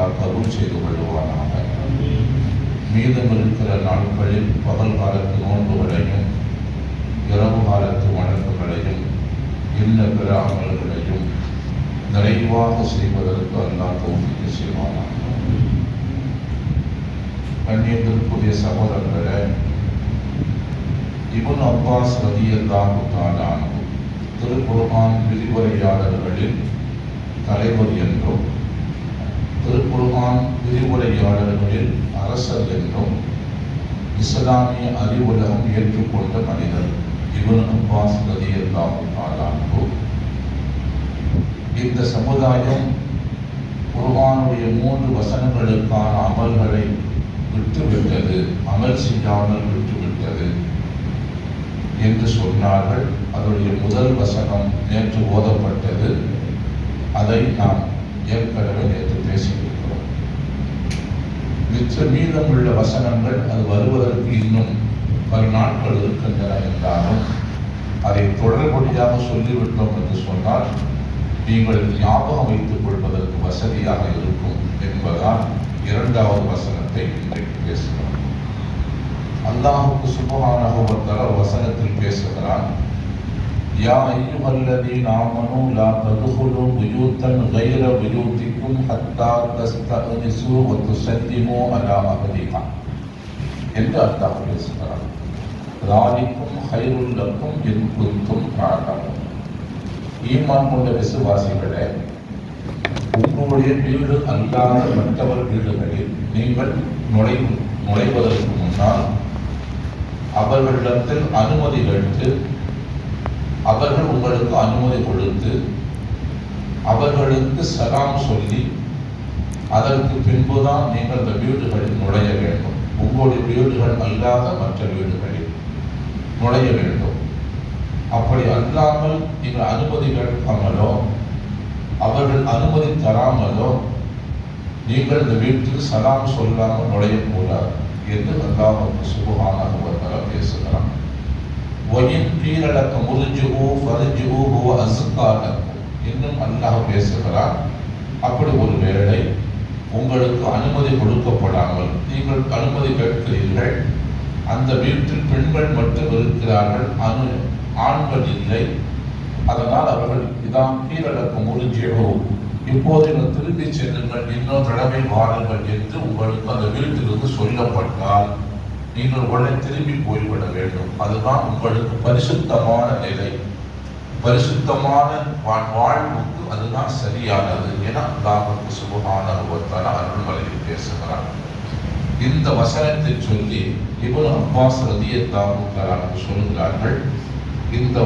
அல்லாஹ் கபூல் செய்து கொள்வானாக. மீதம் இருக்கிற நாட்களில் பகல் காலத்து நோன்புகளையும் இரவு காலத்து வணக்கங்களையும் இன்ன பிற அமல்களையும் நிறைவாக செய்வதற்கு அல்லாஹ் தௌஃபீக் செய்வானாக. கண்ணியத்திற்குரிய சகோதரர்களே, இப்னு அப்பாஸ் ரலியல்லாஹு தஆலா அன்ஹு திருக்குர்ஆன் விரிவுரையாளர்களில் தலைவர் என்றும் திருக்குர்ஆன் விரிவுரையாளர்களில் அரசர் என்றும் இஸ்லாமிய அறிவுலகம் ஏற்றுக்கொண்ட மனிதர் இப்னு அப்பாஸ் ரலியல்லாஹு தஆலா அன்ஹு. இந்த சமுதாயம் குர்ஆனுடைய 3 வசனங்களுக்கான அமல்களை விட்டுவிட்டது, அமல் செய்யாமல் விட்டுவிட்டது என்று சொன்னார்கள். அதனுடைய முதல் வசனம் நேற்று ஓதப்பட்டது. அதை நாம் ஏற்கனவே நேற்று பேசியிருக்கிறோம். மீதமுள்ள வசனங்கள் அது வருவதற்கு இன்னும் பல நாட்கள் இருக்கின்றன என்றாலும் அதை தொடர்படியாக சொல்லிவிட்டோம் என்று சொன்னால் நீங்கள் ஞாபகம் வைத்துக் கொள்வதற்கு வசதியாக இருக்கும் என்பதால் இரண்டாவது வசனத்தை இன்றைக்கு பேசுகிறோம். அல்லாஹுக்கு சுப்ஹானஹு வ தஆலா வசனத்தில் பேசுகிறான், யா அய்யுஹல்லதீன ஆமனூ லா ததுகுலூ புயூத்தன் கைர புயூத்திக்கும் ஹத்தா தஸ்தஅனிஸூ வ துஸல்லிமூ அலா அஹ்லிஹா என்று அல்லாஹ் பேசுகிறான். ذَلِكُمْ خَيْرٌ لَكُمْ إِن كُنتُمْ تَعْلَمُونَ. ஈமான் கொண்ட விசுவாசிகளே, உங்களுடைய வீடு அல்லாத மற்றவர் வீடுகளில் நீங்கள் நுழைவதற்கு முன்னால் அவர்களிடத்தில் அனுமதி கேட்டு அவர்கள் உங்களுக்கு அனுமதி கொடுத்து அவர்களுக்கு சலாம் சொல்லி அதற்கு பின்புதான் நீங்கள் அந்த வீடுகளில் நுழைய வேண்டும். உங்களுடைய வீடுகள் அல்லாத மற்ற வீடுகளில் நுழைய வேண்டும். அப்படி அல்லாமல் நீங்கள் அனுமதி கேட்காமலோ அவர்கள் அனுமதி தராமலோ நீங்கள் இந்த வீட்டுக்கு சலாம் சொல்லாமல் நுழையக்கூடாது என்று அல்லாஹ் சுப்ஹானஹு வ தஆலா பேசுகிறான். வயின் கீழலக்க முர்ஜிஊ ஃபர்ஜிஊ ஹுவ அஸ்கா லக்கும் இன்னும் அல்லாஹ் பேசுகிறான். அப்படி ஒரு வேளை உங்களுக்கு அனுமதி கொடுக்கப்படாமல் நீங்கள் அனுமதி கேட்கிறீர்கள், அந்த வீட்டில் பெண்கள் மட்டும் இருக்கிறார்கள், ஆண்கள் இல்லை, அதனால் அவர்கள் இதான் கீழடக்க முறிஞ்சியோ இப்போது நீங்கள் திரும்பி செல்லுங்கள், இன்னொரு தடவை வாருங்கள் என்று உங்களுக்கு அந்த வீட்டிலிருந்து சொல்லப்பட்டால் நீங்கள் உடனே திரும்பி போய்விட வேண்டும். அதுதான் உங்களுக்கு பரிசுத்தமான நிலை, பரிசுத்தமான வாழ்வுக்கு அதுதான் சரியானது என அல்லாஹ் சுப்ஹானஹு வ தஆலா அருள்மறையில் பேசுகிறார். இந்த வசனத்தை சொல்லி இப்னு அப்பாஸ் ரலியல்லாஹு தஆலா சொல்கிறார்கள், இந்த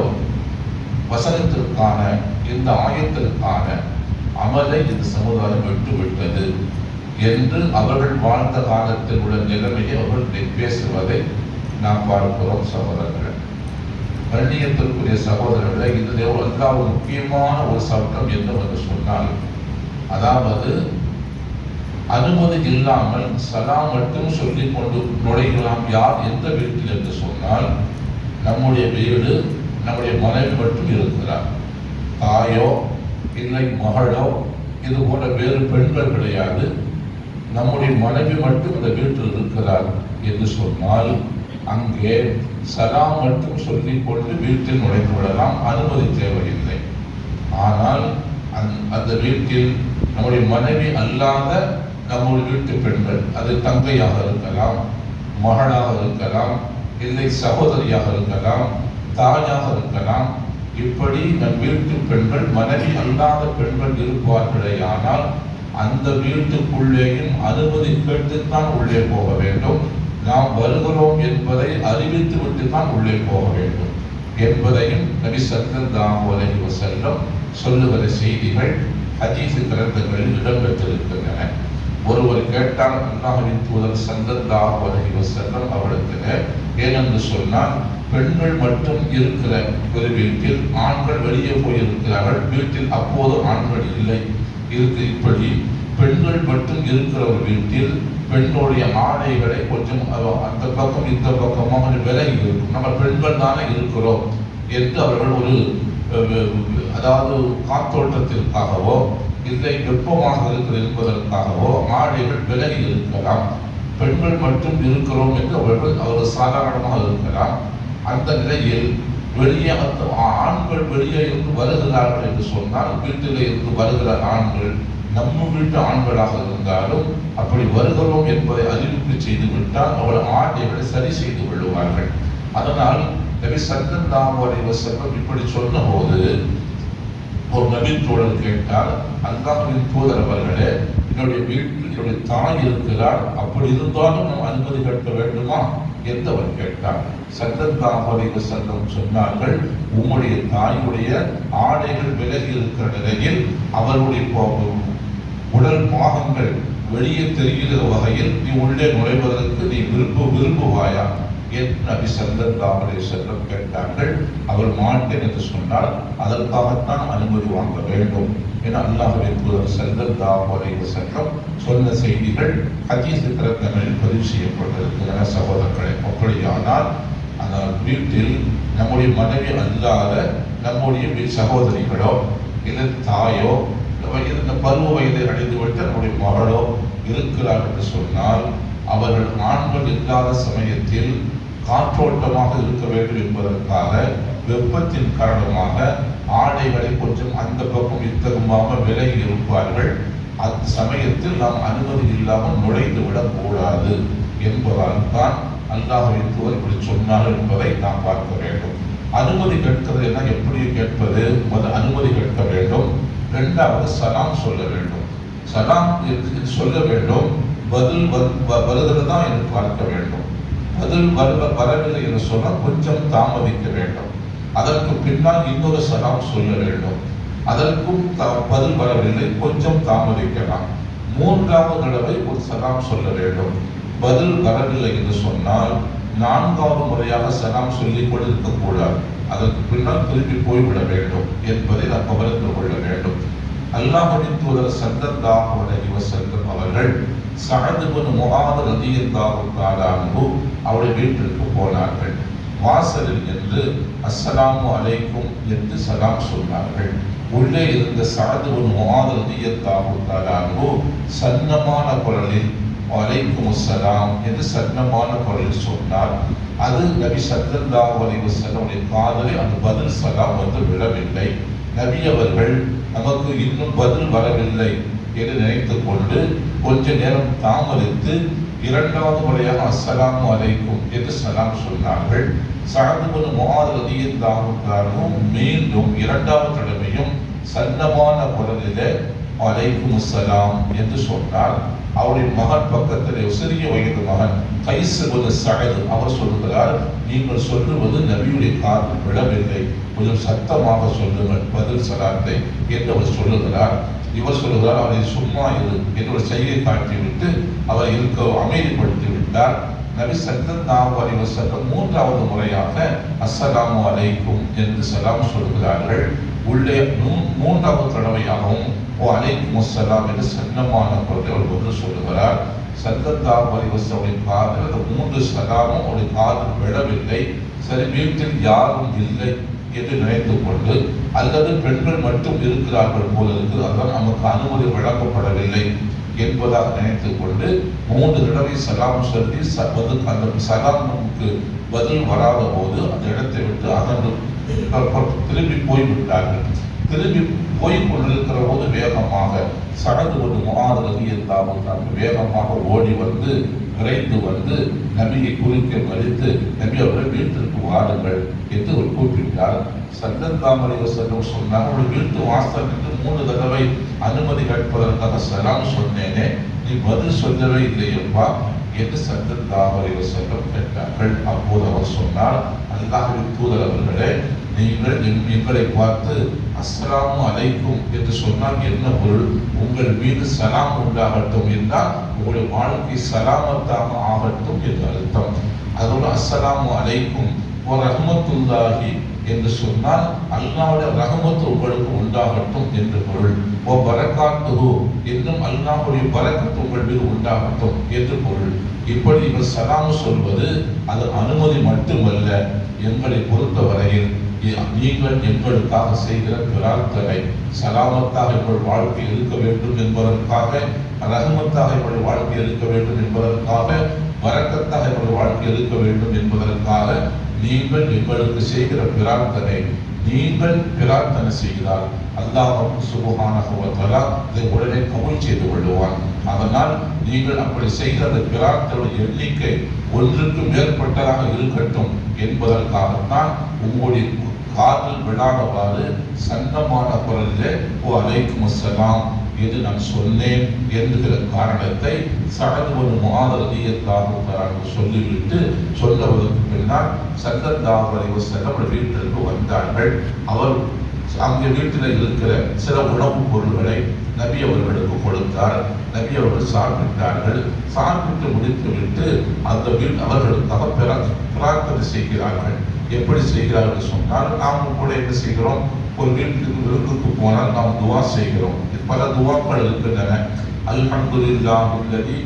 வசனத்திற்கான இந்த ஆயத்திற்கான அமலை இந்த சமுதாயம் விட்டுவிட்டது என்று அவர்கள் வாழ்ந்த காலத்தில் உள்ள நிலைமையை அவர்கள் பேசுவதை நாம் பார்க்கிறோம். சகோதரர்கள், கண்ணியத்திற்குரிய சகோதரர்களை, இதில் அல்லாஹ் முக்கியமான ஒரு சட்டம் என்னவென்று சொன்னால், அதாவது அனுமதி இல்லாமல் சலாம் மட்டும் சொல்லிக் கொண்டு நுழையலாம் யார் எந்த வீட்டில் என்று சொன்னால், நம்முடைய வீடு நம்முடைய மனைவி மட்டும் இருக்கிறார், தாயோ இல்லை மகளோ இது போன்ற வேறு பெண்கள் கிடையாது, நம்முடைய மனைவி மட்டும் இந்த வீட்டில் இருக்கிறார் என்று சொன்னால் அங்கே சலாம் மட்டும் சொல்லிக் கொண்டு வீட்டில் நுழைந்து விடலாம், அனுமதி தேவையில்லை. ஆனால் அந்த வீட்டில் நம்முடைய மனைவி அல்லாத நம்முடைய வீட்டு பெண்கள், அது தங்கையாக இருக்கலாம், மகளாக இருக்கலாம், இல்லை சகோதரியாக இருக்கலாம், தாயாக இருக்கலாம், இப்படி நம் வீட்டு பெண்கள் மனைவி அல்லாத பெண்கள் இருப்பார்களே, ஆனால் அந்த வீட்டுக்குள்ளேயும் அனுமதி கேட்டுத்தான் உள்ளே போக வேண்டும். நாம் வருகிறோம் என்பதை அறிவித்து விட்டுத்தான் உள்ளே போக வேண்டும் என்பதையும் நபி ஸல்லல்லாஹு அலைஹி வஸல்லம் சொல்லுகிற செய்திகள் ஹதீஸ் கிரந்தங்களில் இடம்பெற்றிருக்கின்றன. ஒருவர் கேட்டால் அல்லாஹ்வின் தூதர் ஸல்லல்லாஹு அலைஹி வஸல்லம் அவரிடத்தில், ஏனென்று சொன்னால் பெண்கள் மட்டும் இருக்கிற ஒரு வீட்டில் ஆண்கள் வெளியே போயிருக்கிறார்கள், வீட்டில் அப்போது ஆண்கள் இல்லை, இப்படி பெண்கள் மட்டும் இருக்கிற ஒரு வீட்டில் பெண்ணுடைய ஆடைகளை கொஞ்சம் அந்த பக்கம் இந்த பக்கமாக விலகி இருக்கும், நம்ம பெண்கள் தானே இருக்கிறோம் என்று அவர்கள் ஒரு அதாவது காத்தோட்டத்திற்காகவோ இல்லை வெப்பமாக இருக்கிறது என்பதற்காகவோ ஆடைகள் விலகி இருக்கலாம். பெண்கள் மட்டும் இருக்கிறோம் என்று அவர்கள் சாதாரணமாக இருக்கலாம். அந்த நிலையில் வெளியே ஆண்கள் வெளியே இருந்து வருகிறார்கள் என்று சொன்னால் வீட்டிலே இருந்து வருகிற ஆண்கள் நம்ம வீட்டு ஆண்களாக இருந்தாலும் அப்படி வருகிறோம் என்பதை அறிவிப்பு செய்து விட்டால் அவள் ஆடைகளை சரி செய்து கொள்வார்கள். அதனால் நபி ஸல்லல்லாஹு அலைஹி வஸல்லம் இப்படி சொன்ன போது ஒரு நபி தோழர் கேட்டார், அல்லாஹ்வின் தூதர் அவர்களே, என்னுடைய வீட்டில் என்னுடைய தாய் இருக்கிறார், அப்படி இருந்தாலும் நாம் அனுமதி கேட்க வேண்டுமா என்று அவர் கேட்டார். ஸல்லல்லாஹு அலைஹி வஸல்லம் சொன்னார்கள், உம்முடைய தாயுடைய ஆடைகள் விலகி இருக்கிற நிலையில் அவருடைய உடல் பாகங்கள் வெளியே தெரிகிற வகையில் நீ உள்ளே நுழைவதற்கு நீ விரும்புவாயா என்று நபி ஸல்லல்லாஹு அலைஹி வஸல்லம் கேட்டார்கள். அவர் மாட்டேன் என்று சொன்னால் அதற்காகத்தான் அனுமதி வாங்க வேண்டும் என அல்லாஹ்வின் தூதர் ஸல்லல்லாஹு அலைஹி வஸல்லம் சொன்ன செய்திகள் ஹதீஸ் கிரந்தங்களில் பதிவு செய்யப்பட்டிருக்கின்றன. சகோதரர்களே, அப்படியானால் அந்த வீட்டில் நம்முடைய மனைவி அல்லாத நம்முடைய சகோதரிகளோ இல்லை தாயோ இந்த பருவ வயதை அடைந்துவிட்டு நம்முடைய மகளோ இருக்கிறார் என்று சொன்னால் அவர்கள் ஆண்கள் இல்லாத சமயத்தில் காற்றோட்டமாக இருக்க வேண்டும் என்பதற்காக வெப்பத்தின் காரணமாக ஆடைகளை கொஞ்சம் அந்த பக்கம் இத்தகமாக விலகி இருப்பார்கள். அந்த சமயத்தில் நாம் அனுமதி இல்லாமல் நுழைந்து விடக்கூடாது என்பதால் தான் அல்லாஹ்வின் தூதர் இப்படி சொன்னார்கள் என்பதை நாம் பார்க்க வேண்டும். அனுமதி கேட்கிறது என்ன, எப்படி கேட்பது? முதல் அனுமதி கேட்க வேண்டும். இரண்டாவது சலாம் சொல்ல வேண்டும். சலாம் சொல்ல வேண்டும். பதில் வருகிறதா என்று பார்க்க வேண்டும். பதில் வரவில்லை என்று சொன்னால் கொஞ்சம் தாமதிக்க வேண்டும். அதற்கு பின்னால் இன்னொரு சலாம் சொல்ல வேண்டும். அதற்கும் பதில் வரவில்லை, கொஞ்சம் தாமதிக்கலாம். மூன்றாவது தடவை ஒரு சலாம் சொல்ல வேண்டும். பதில் வரவில்லை என்று சொன்னால் நான்காவது முறையாக சலாம் சொல்லிக் கொண்டிருக்க கூடாது. அதற்கு பின்னால் திருப்பி போய்விட வேண்டும் என்பதை நாம் கவனத்தில் கொள்ள வேண்டும். அல்லாஹ்வின் தூதர் ஸல்லல்லாஹு அலைஹி வஸல்லம் அவர்கள் சஅத் இப்னு முஆத் ரலியல்லாஹு தஆலா அன்ஹு அவருடைய வீட்டிற்கு போனார்கள். வாசலில் நின்று அஸ்ஸலாமு அலைக்கும் என்று சலாம் சொன்னார்கள். உள்ளே இருந்த சஅத் இப்னு முஆத் ரலியல்லாஹு தஆலா அன்ஹு சன்னமான குரலில் வலைக்கும் அஸ்ஸலாம் என்று சன்னமான குரலில் சொன்னார். அது நபி ஸல்லல்லாஹு அலைஹி வஸல்லம் காதில் அந்த பதில் சலாம் வந்து விழவில்லை. நபி அவர்கள் நமக்கு இன்னும் பதில் வரவில்லை என்று நினைத்து கொண்டு கொஞ்ச நேரம் தாமதித்து இரண்டாவது முறையாக அஸ்ஸலாமு அலைக்கும் என்று சலாம் சொன்னார்கள். சஅத் இப்னு முஆத் ரலியல்லாஹு தஆலா மீண்டும் இரண்டாவது தடவையும் சன்னமான குரலிலே வலைக்கும் அஸ்ஸலாம் என்று சொன்னார். அவருடைய மகன் பக்கத்திலே சிறிய வயது மகன் கைஸ் இப்னு சஅத் அவர் சொல்கிறார், நீங்கள் சொல்லுவது நபியுடைய காதில் விழவில்லை, கொஞ்சம் சத்தமாக சொல்லுங்கள் பதில் சலாத்தை என்று அவர் சொல்லுகிறார். இவர் சொல்லுகிறார், அவரை சும்மா இரு என்று ஒரு செய்தியை காட்டிவிட்டு அவர் அமைதிப்படுத்தி விட்டார். நபி ஸல்லல்லாஹு அலைஹி வஸல்லம் மூன்றாவது முறையாக அஸ்ஸலாமு அலைக்கும் என்று சலாம் சொல்கிறார்கள். உள்ளே மூன்றாவது தடவையாகவும் வலைக்கும் அஸ்ஸலாம் என்று சன்னமான குரலில் அவர் பதில் சொல்லுகிறார். ஸல்லல்லாஹு அலைஹி வஸல்லம் காதில் அந்த மூன்று சலாமும் அவருடைய காதில் விழவில்லை. சரி, வீட்டில் யாரும் இல்லை என்று நினைத்து கொண்டு அல்லது பெண்கள் மட்டும் இருக்கிறார்கள் போல இருக்குது, அதனால் நமக்கு அனுமதி வழங்கப்படவில்லை என்பதாக நினைத்து கொண்டு 3 தடவை சலாம் சொல்லி அந்த சலாம் நமக்கு பதில் வராத போது அந்த இடத்தை விட்டு அகன்று திரும்பி போய்விட்டார்கள். திரும்பி போய் கொண்டிருக்கிற போது வேகமாக சஅத் இப்னு முஆத் ரலியல்லாஹு தஆலா வேகமாக ஓடி வந்து விரைந்து வந்து நபியை குறுக்க மறித்து, நபி அவர்கள் வீட்டிற்கு வாருங்கள் என்று ஒரு கூப்பிட்டார். ஸல்லல்லாஹு அலைஹி வஸல்லம் சொன்னார், ஒரு வீட்டு வாசலுக்கு 3 தடவை அனுமதி கேட்பதற்காக சலாம் சொன்னேனே, நீ பதில் சொல்லவே இல்லையப்பா என்று ஸல்லல்லாஹு அலைஹி வஸல்லம் கேட்டார்கள். அப்போது அவர் சொன்னார், அல்லாஹ்வின் தூதர் அவர்களே, நீங்கள் எங்களை பார்த்து அஸ்ஸலாமு அலைக்கும் என்று சொன்னால் என்ன பொருள்? உங்கள் மீது சலாம் உண்டாகட்டும் என்றால் உங்களுடைய வாழ்க்கை சலாமத்தாக ஆகட்டும் என்று அர்த்தம். அதோடு அஸ்ஸலாமு அலைக்கும் ஒரு ரஹ்மத்துல்லாஹி என்று சொன்னால் அல்லாஹ்வுடைய ரஹ்மத்து உங்களுக்கு உண்டாகட்டும் என்று பொருள். ஓ பரக்காத்துஹு என்றும் அல்லாஹ்வுடைய பரக்கத்து உங்கள் மீது உண்டாகட்டும் என்று பொருள். இப்படி இவர் சலாம் சொல்வது அது அனுமதி மட்டுமல்ல, எங்களை பொறுத்தவரையில் நீங்கள் எங்களுக்காக செய்கிற பிரார்த்தனை சலாமத்தாக எங்கள் வாழ்க்கை இருக்க வேண்டும் என்பதற்காக, ரஹமத்தாக எங்களுடைய வாழ்க்கை இருக்க வேண்டும் என்பதற்காக, வரக்கத்தாக எங்களுடைய வாழ்க்கை இருக்க வேண்டும் என்பதற்காக நீங்கள் எங்களுக்கு செய்கிற பிரார்த்தனை, நீங்கள் பிரார்த்தனை செய்கிறார் அல்லாஹ் சுப்ஹானஹு வ தஆலா இதை உடனே கபூல் செய்து கொள்வான். அதனால் நீங்கள் அப்படி செய்கிற அந்த பிரார்த்தனை எண்ணிக்கை ஒன்றுக்கு மேற்பட்டதாக இருக்கட்டும் என்பதற்காகத்தான் உங்களுடைய காதில் விழாதவாறு சன்னமான குரலிலே அலைக்கும் அஸ்ஸலாம் என்று நான் சொன்னேன் என்கிற காரணத்தை சஅத் முஆத் ரலியல்லாஹு அன்ஹு சொல்லிவிட்டு சொன்னதற்கு பின்னால் ஸல்லல்லாஹு அலைஹி வஸல்லம் வீட்டிற்கு வந்தார்கள். அவர் அங்கே வீட்டில் இருக்கிற சில உணவுப் பொருள்களை நபி அவர்களுக்கு கொடுத்தார். நபி அவர்கள் சாப்பிட்டார்கள். சாப்பிட்டு முடித்துவிட்டு அந்த அவர்களுக்காக பிரார்த்தனை செய்கிறார்கள். எப்படி செய்கிறார்கள் சொன்னால், நாம் கூட என்ன செய்கிறோம், ஒரு வீட்டுக்கு விருந்துக்கு போனால் நாம் துவா செய்கிறோம். பல துவாக்கள் இருக்கின்றன. அல்ஹம்துலில்லாஹி அல்லதி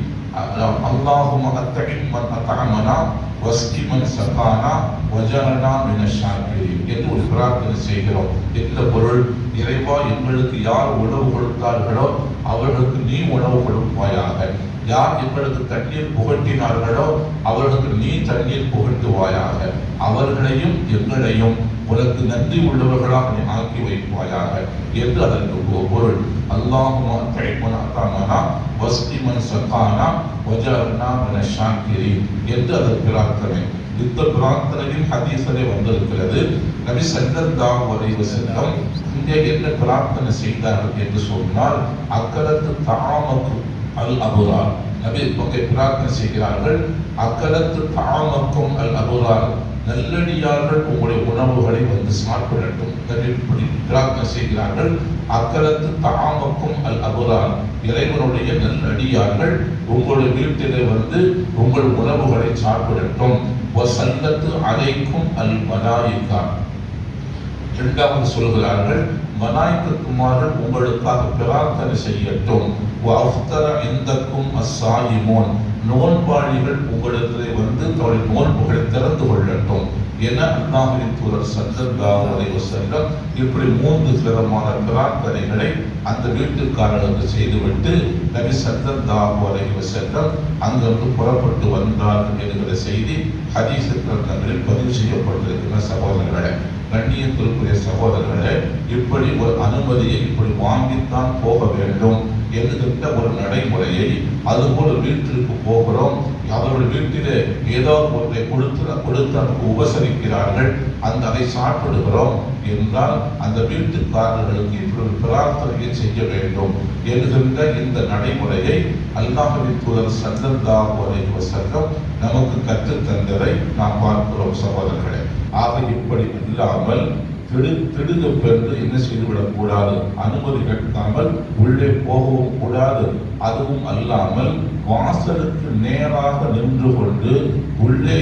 அல்லாஹும்ம அத்இம் மன் அத்அமனா வஸ்கி மன் ஸகானா வஜஅல்னா மினஷ் ஷாக்கிரீன் என்று ஒரு பிரார்த்தனை செய்கிறோம். இந்த பொருள், இறைவா எங்களுக்கு யார் உணவு கொடுத்தார்களோ அவர்களுக்கு நீ உணவு கொடுப்பாயாக. யார் எங்களுக்கு தண்ணீர் புகட்டினார்களோ அவர்களுக்கு நீ தண்ணீர் புகட்டுவாயாக. அவர்களையும் எங்களையும் உனக்கு நன்றி உள்ளவர்களாக நீ ஆக்கி வைப்பாயாக என்று அதற்கு பொருள். அல்லாஹும்ம அத்இம் மன் அத்அமனா வஸ்கி மன் ஸகானா வஜஅல்னா மினஷ் ஷாக்கிரீன் என்று அதற்கு பிரார்த்தனை. இந்த பிரார்த்தனையில் ஹதீஸிலே வந்திருக்கிறது. நபி ஸல்லல்லாஹு அலைஹி வஸல்லம் இங்கே என்ன பிரார்த்தனை செய்தார்கள் என்று சொன்னால், அக்கலத்து தஆமக்கு அல் அபுரார். நபி இங்கே பிரார்த்தனை செய்கிறார்கள், அக்கலத்து தஆமக்கும் அல் அபுரார், நல்லடியார்கள் உங்களுடைய உணவுகளை வந்து சாப்பிடட்டும். இப்படி பிரார்த்தனை செய்கிறார்கள். அக்கலத்து தஆமக்கும் அல் அபுரார், இறைவனுடைய நல்லடியார்கள் உங்களுடைய வீட்டிலே வந்து உங்கள் உணவுகளை சாப்பிடட்டும். வஸல்லத்து அலைக்கும் அல் மலாயிகா, இரண்டாவது சொல்கிறார்கள், மலாயிகத்துமார்கள் உங்களுக்காக பிரார்த்தனை செய்யட்டும். வஅஃதர இந்தக்கும் அஸ்ஸாயிமூன், நோன்பாளிகள் உங்களிடத்திலே வந்து தன்னுடைய நோன்புகளை திறந்து கொள்ளட்டும் என அல்லாஹ்வின் தூதர் ஸல்லல்லாஹு அலைஹி வஸல்லம் இப்படி 3 விதமான பிரார்த்தனைகளை அந்த வீட்டுக்காரர்களுக்கு செய்துவிட்டு நபி ஸல்லல்லாஹு அலைஹி வஸல்லம் அங்கிருந்து புறப்பட்டு வந்தார்கள் என்கிற செய்தி ஹதீஸ் கிரந்தங்களில் பதிவு செய்யப்பட்டிருக்கிற சகோதரர்களே, கண்ணியத்திற்குரிய சகோதரர்களே, இப்படி ஒரு அனுமதியை இப்படி வாங்கித்தான் போக வேண்டும் என்கின்ற ஒரு நடைமுறையை, அதுபோல வீட்டிற்கு போகிறோம், அவர்கள் வீட்டிலே ஏதாவது ஒன்றை கொடுத்து நமக்கு உபசரிக்கிறார்கள், அதை சாப்பிடுகிறோம் என்றால் அந்த வீட்டுக்காரர்களுக்கு இப்படி பிரார்த்தனையை செய்ய வேண்டும் என்கின்ற இந்த நடைமுறையை அல்லாஹ்வின் தூதர் ஸல்லல்லாஹு அலைஹி வஸல்லம் நமக்கு கற்றுத் தந்ததை நாம் பார்க்கிறோம் சகோதரர்களே. ஆக இப்படி இல்லாமல் திடுகப்பென்று என்ன செய்துவிடக் கூடாது, அனுமதி கேட்காமல் உள்ளே போகவும் கூடாது. அதுவும் அல்லாமல் வாசலுக்கு நேராக நின்று கொண்டு உள்ளே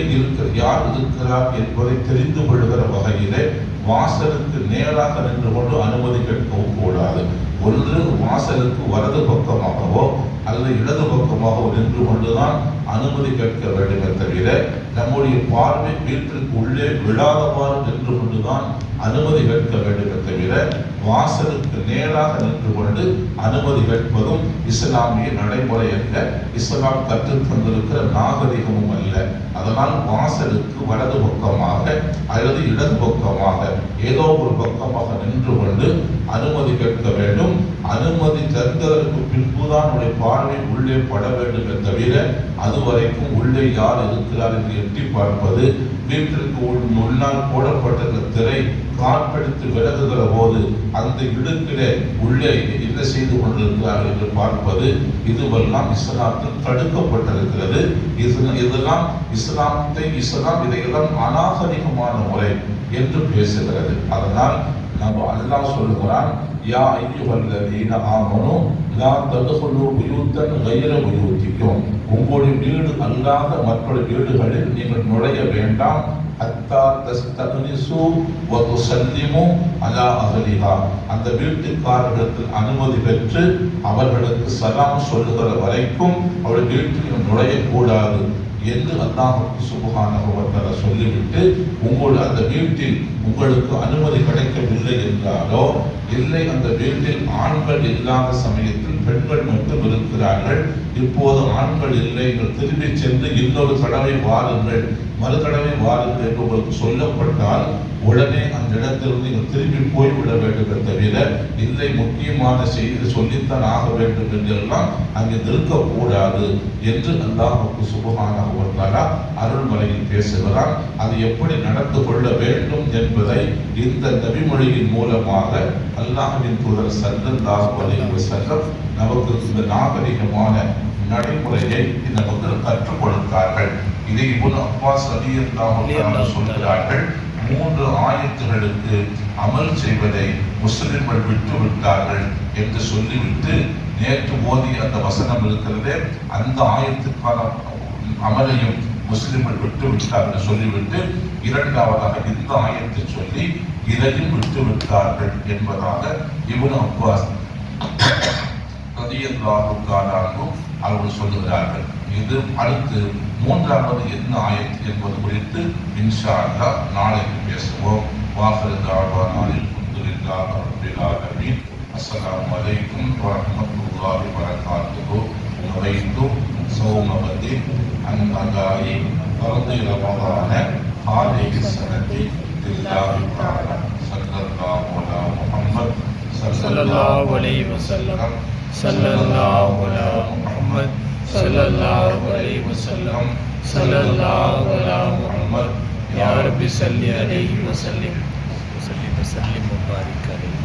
யார் இருக்கிறார் என்பதை தெரிந்து கொள்கிற வகையிலே வாசலுக்கு நேராக நின்று கொண்டு அனுமதி கேட்கவும் கூடாது. ஒன்று வாசலுக்கு வலது பக்கமாகவோ அல்லது இடது பக்கமாகவோ நின்று கொண்டுதான் அனுமதி கேட்க வேண்டுமே தவிர, நம்முடைய பார்வை வீட்டிற்கு உள்ளே விழாதவாறு நின்று கொண்டுதான் அனுமதி கேட்க வேண்டுமே தவிர, வாசலுக்கு நேராக நின்று கொண்டு அனுமதி கேட்பதும் இஸ்லாமிய நடைமுறை அல்ல, இஸ்லாம் கற்றுத் தந்திருக்கிற நாகரிகமும் அல்ல. அதனால் வாசலுக்கு வலது பக்கமாக அல்லது இடது பக்கமாக ஏதோ ஒரு பக்கமாக நின்று கொண்டு அனுமதி கேட்க வேண்டும். அனுமதி தந்ததற்கு பின்புதான் உடைய பார்வை உள்ளே பட வேண்டுமே தவிர, அதுவரைக்கும் உள்ளே யார் இருக்கிறார் என்று எட்டி பார்ப்பது, வீட்டிற்கு முன்னால் போடப்பட்ட திரை காற்றெடுத்து விலகுகிற போது அந்த இடுக்கிலே உள்ளே என்ன செய்து கொண்டிருக்கிறார்கள் என்று பார்ப்பது, இதுவெல்லாம் இஸ்லாத்தில் தடுக்கப்பட்டிருக்கிறது. இதெல்லாம் இஸ்லாம் இதையெல்லாம் அநாகரிகமான முறை என்று பேசுகிறது. அதனால் நம்ம அல்லாஹ் சொல்லுகிறான், யா அய்யுஹல்லதீன ஆமனூ லா தத்ஹுலூ புயூத்தன் கைர புயூத்திக்கும், உங்களுடைய வீடு அல்லாத மற்ற வீடுகளில் நீங்கள் நுழைய வேண்டாம். ஹத்தா தஸ்தக்னிசு வ துஸல்லிமு அலா அஹ்லிஹா, அந்த வீட்டுக்காரர்களிடத்தில் அனுமதி பெற்று அவர்களுக்கு சலாம் சொல்லுகிற வரைக்கும் அவருடைய வீட்டில் நுழையக்கூடாது என்று அல்லாஹ் சுப்ஹானஹு வ தஆலா சொல்லிவிட்டு அந்த வீட்டில் உங்களுக்கு அனுமதி கிடைக்கவில்லை என்றாலோ, இல்லை அந்த வீட்டில் ஆண்கள் இல்லாத சமயத்தில் பெண்கள் மட்டும் இருக்கிறார்கள், இப்போது ஆண்கள் இல்லை, நீங்கள் திரும்பி சென்று இன்னொரு தடவை வாருங்கள், மறு தடவை வாருங்கள் என்று உங்களுக்கு சொல்லப்பட்டால் உடனே அந்த இடத்திலிருந்து நீங்கள் திரும்பி போய்விட வேண்டுமே தவிர, இல்லை முக்கியமான செய்தி சொல்லித்தான் ஆக வேண்டும் என்றெல்லாம் அங்கே இருக்கக்கூடாது என்று அல்லாஹ் சுப்ஹானஹு வ தஆலா அருள்மறையில் பேசுகிறார். அது எப்படி நடந்து கொள்ள வேண்டும் என்பதை இந்த நபிமொழியின் மூலமாக அல்லாஹ்வின் தூதர் ஸல்லல்லாஹு அலைஹி வஸல்லம் நமக்கு இந்த நாகரிகமான நடைமுறையை நமக்கு கற்றுக் கொடுத்தார்கள். இதை இப்னு அப்பாஸ் ரலியல்லாஹு அன்ஹு சொல்கிறார்கள், 3 ஆயத்துகளுக்கு அமல் செய்வதை முஸ்லிம்கள் விட்டுவிட்டார்கள் என்று சொல்லிவிட்டு, நேற்று ஓதிய அந்த வசனம் இருக்கிறதே, அந்த ஆயத்துக்கான அமலையும் முஸ்லிம்கள் விட்டுவிட்டார்கள் சொல்லிவிட்டு, இரண்டாவதாக இந்த ஆயத்தை சொல்லி இதையும் விட்டுவிட்டார்கள் என்பதாக இப்னு அப்பாஸ் ரலியல்லாஹு தஆலா அவர்கள் சொல்லுகிறார்கள். இது அடுத்து 3வது என்ன ஆயத் என்பது குறித்து இன்ஷா அல்லாஹ் நாளைக்கு பேசுவோம். வாஹிரு தஅவானா அல்ஹம்துலில்லாஹி ரப்பில் ஆலமீன். அஸ்ஸலாமு அலைக்கும் வ ரஹ்மத்துல்லாஹி வ பரகாத்துஹு. நவைத்து ஸௌம கதின் அன் அதாயி ஃபர்தி ரமதான ஹாதிஹி ஸனதி லில்லாஹி தஆலா. ஸல்லல்லாஹு அலா முஹம்மத் ஸல்லல்லாஹு அலைஹி வஸல்லம். ஸல்லல்லாஹு அலா முஹம்மத் ஸல்லல்லாஹு அலைஹி வஸல்லம். ஸல்லல்லாஹு அலா முஹம்மத். யா ரப்பி ஸல்லி அலைஹி வஸல்லிம் வஸல்லிம் வஸல்லிம் வபாரிக் அலைஹி.